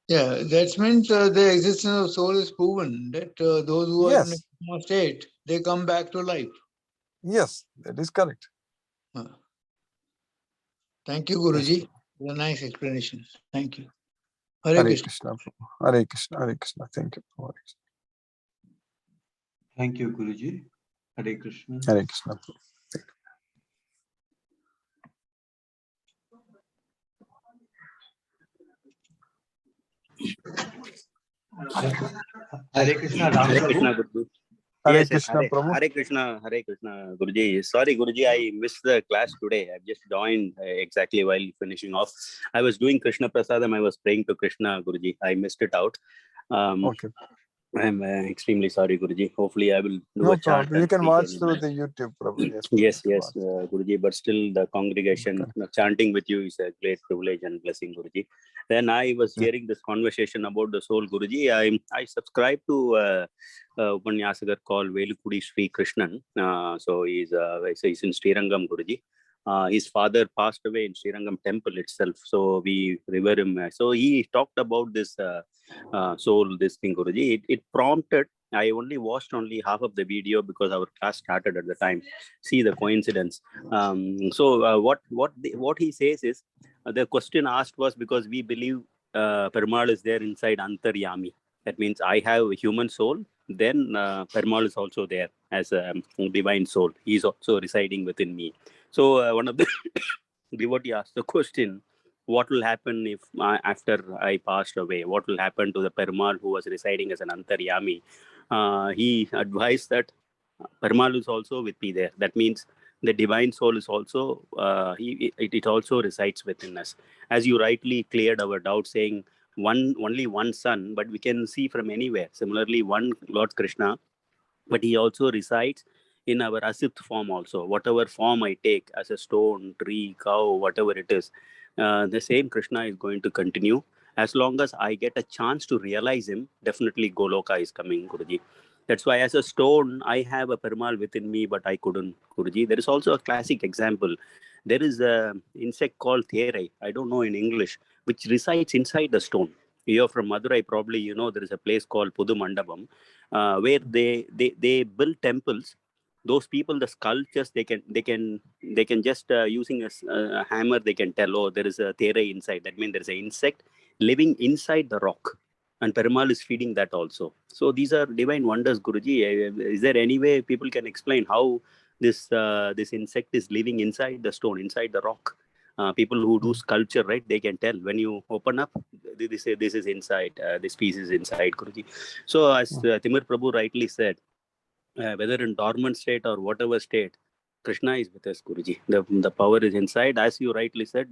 Yeah, that means the existence of soul is proven, that those who are in a coma state, they come back to life. Yes, that is correct. Thank you, Guruji. A nice explanation. Thank you. Hare Krishna. Hare Krishna. Hare Krishna. Thank you. Thank you, Guruji. Hare Krishna. Hare Krishna. Hare Krishna, Ram Hare Prabhu. Krishna, Guruji. Hare Yes, Krishna, Prabhu. Hare Krishna, Hare Krishna, Guruji. Sorry, Guruji, I missed the class today. I've just joined exactly while finishing off. I was doing Krishna Prasadam. I was praying to Krishna, Guruji. I missed it out. Okay. I'm extremely sorry, Guruji. Hopefully, I will do No a chant. problem. You can watch through the YouTube, Prabhu. Yes, Yes, Guruji. But still, the congregation chanting with you is a great privilege and blessing, Guruji. Then I was hearing this conversation about the soul, Guruji. I subscribe to Upanyasagar called Velukudi Sri Krishnan. So he's in Srirangam, Guruji. His father passed away in Srirangam temple itself, so we revere him. So he talked about this soul, this thing, Guruji. It prompted. I only watched half of the video because our class started at the time. See the coincidence. What he says is the question asked was because we believe Perumal is there inside Antaryami. That means I have a human soul. Then Perumal is also there as a divine soul. He is also residing within me. So one of the devotee asked the question, what will happen if after I passed away? What will happen to the Perumal who was residing as an Antaryami? He advised that Perumal is also with me there. That means the divine soul is also, it also resides within us. As you rightly cleared our doubt saying only one sun, but we can see from anywhere. Similarly, one Lord Krishna, but he also resides in our asit form also. Whatever form I take as a stone, tree, cow, whatever it is, the same Krishna is going to continue. As long as I get a chance to realize him, definitely Goloka is coming, Guruji. That's why as a stone, I have a Perumal within me, but I couldn't, Guruji. There is also a classic example. There is an insect called Therai, I don't know in English, which resides inside the stone. You're from Madurai, probably you know there is a place called Pudu Mandapam, where they build temples. Those people, the sculptures, they can just using a hammer, they can tell, oh, there is a Therai inside. That means there is an insect living inside the rock, and Perumal is feeding that also. So these are divine wonders, Guruji. Is there any way people can explain how this insect is living inside the stone, inside the rock? People who do sculpture, right, they can tell when you open up, they say this is inside, this piece is inside, Guruji. So as Timur Prabhu rightly said, whether in dormant state or whatever state, Krishna is with us, Guruji. The power is inside. As you rightly said,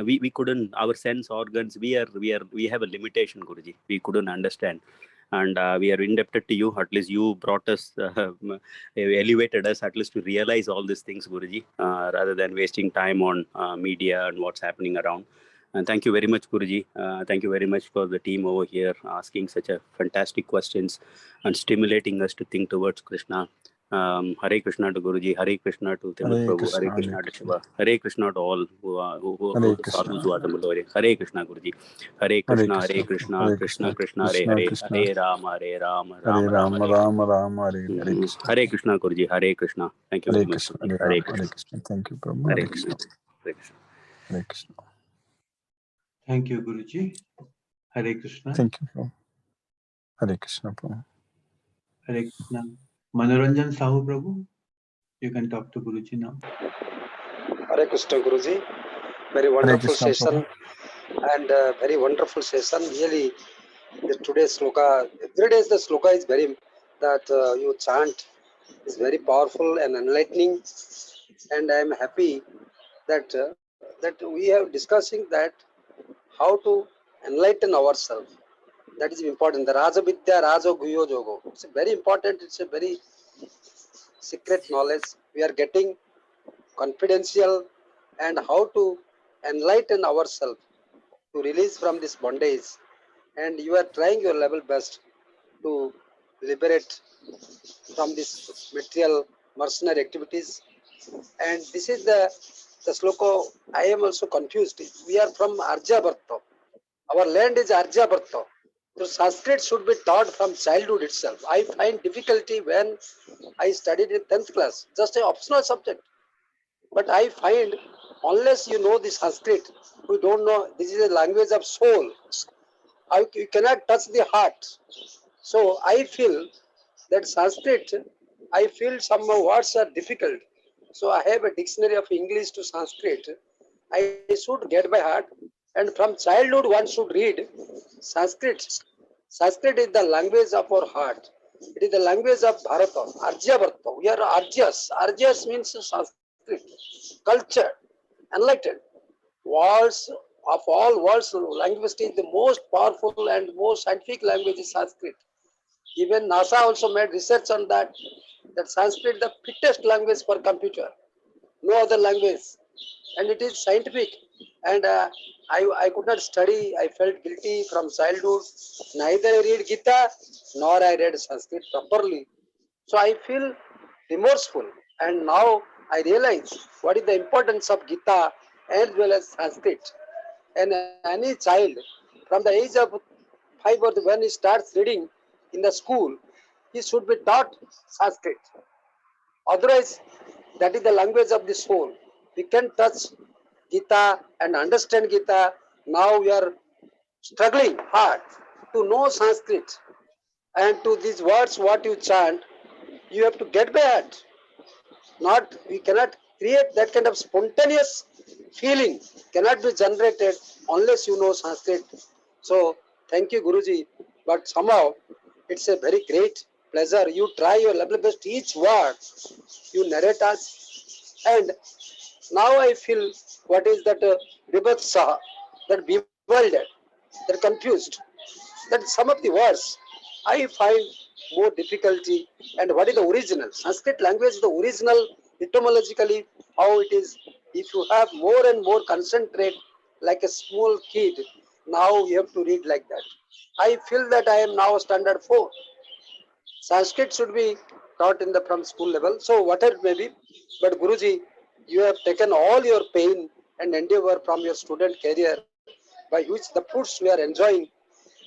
we couldn't, our sense organs, we have a limitation, Guruji. We couldn't understand. And we are indebted to you. At least you brought us, elevated us, at least to realize all these things, Guruji, rather than wasting time on media and what's happening around. And thank you very much, Guruji. Thank you very much for the team over here asking such a fantastic questions and stimulating us to think towards Krishna. Hare Krishna to Guruji, Hare Krishna to Timur Hare Prabhu, Krishna, Hare Hare Krishna to Krishna. Shiva, Hare Krishna to all who Hare the Krishna. sadhus who are the Hare Krishna, Guruji. Hare Krishna, Hare Krishna, Krishna Krishna, Hare Hare, Hare Rama, Hare Rama, Hare Rama Rama, Hare Rama, Rama, Hare Hare Krishna. Hare Krishna, Guruji, Hare Krishna. Thank you Hare very much, Krishna, Guruji. Hare Hare Rama, Krishna, Hare Krishna. Thank you, Prabhu. Hare Hare Krishna, Krishna, Hare Krishna. Hare Krishna. Thank you, Guruji. Hare Krishna. Thank you, Prabhu. Hare Krishna, Prabhu. Hare Krishna. Manoranjan Sahu Prabhu, you can talk to Guruji now. Hare Krishna, Guruji. Very Hare wonderful Krishna, session and very wonderful session. Really, today's sloka, every day the sloka is very, that you chant is very powerful and enlightening. And I am happy that that we are discussing that how to enlighten ourselves. That is important. The Raja Vidya, Raja Guyo Jogo. It's very important. It's a very secret knowledge we are getting, confidential, and how to enlighten ourselves to release from this bondage. And you are trying your level best to liberate from this material mercenary activities. And this is the sloka. I am also confused. We are from Arjabharta. Our land is Arjabharta. So Sanskrit should be taught from childhood itself. I find difficulty when I studied in 10th class, just an optional subject. But I find unless you know the Sanskrit, we don't know, this is a language of soul. You cannot touch the heart. So I feel that Sanskrit, I feel some words are difficult. So I have a dictionary of English to Sanskrit. I should get by heart. And from childhood one should read Sanskrit. Sanskrit is the language of our heart. It is the language of Bharata, Arjyavarta. We are Arjyas. Arjyas means Sanskrit, culture, enlightened. Words of all words, linguistics, the most powerful and most scientific language is Sanskrit. Even NASA also made research on that, that Sanskrit is the fittest language for computer. No other language. And it is scientific. And I could not study. I felt guilty from childhood. Neither I read Gita, nor I read Sanskrit properly. So I feel remorseful. And now I realize what is the importance of Gita as well as Sanskrit. And any child from the age of 5 or when he starts reading in the school, he should be taught Sanskrit. Otherwise, that is the language of the soul. We can touch Gita and understand Gita. Now we are struggling hard to know Sanskrit. And to these words, what you chant, you have to get by heart. We cannot create that kind of spontaneous feeling, cannot be generated unless you know Sanskrit. So, thank you, Guruji. But somehow, it's a very great pleasure. You try your level best, each word you narrate us. And now I feel what is that vibhatsa, that bewildered, that confused, that some of the words I find more difficulty. And what is the original? Sanskrit language is the original etymologically, how it is. If you have more and more concentrate like a small kid, now you have to read like that. I feel that I am now standard 4. Sanskrit should be taught in the from school level. So whatever it may be, but Guruji, you have taken all your pain and endeavor from your student career, by which the fruits we are enjoying,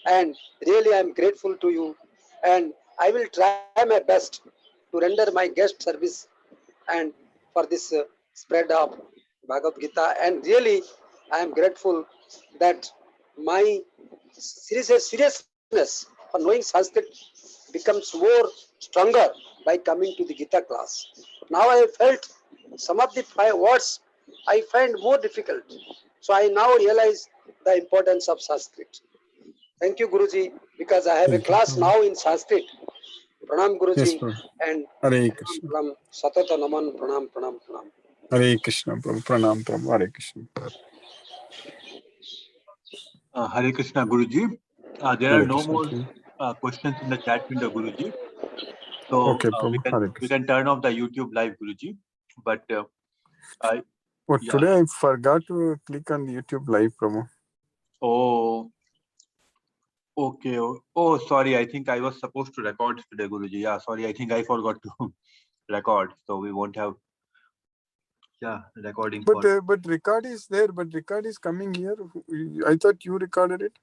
and really I am grateful to you. And I will try my best to render my guest service and for this spread of Bhagavad Gita. And really, I am grateful that my seriousness for knowing Sanskrit becomes more stronger by coming to the Gita class. Now I have felt some of the 5 words I find more difficult. So I now realize the importance of Sanskrit. Thank you, Guruji, because I have a Thank you, class Prabhu. now in Sanskrit. Pranam, Yes, Guruji, Prabhu. and Hare Krishna. Pranam, Satata Naman, Pranam, Pranam, Pranam. Hare Krishna, Prabhu. Pranam, Prabhu. Hare Krishna. Hare Krishna, Guruji. There Hare are no Krishna, more Prabhu. questions in the chat window, Guruji. So Okay, Prabhu. Hare we Krishna. can turn off the YouTube live, Guruji. But But yeah. today I forgot to click on YouTube live, Prabhu. Oh, okay. Oh, sorry. I think I was supposed to record today, Guruji. Yeah, sorry. I think I forgot to record. So we won't have, recording. But record is there. But record is coming here. I thought you recorded it.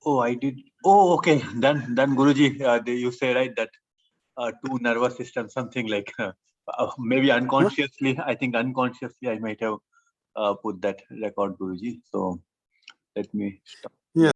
Oh, I did. Oh, okay. Then Guruji, you say right that two nervous system, something like maybe unconsciously. I think unconsciously I might have put that record, Guruji. So let me stop.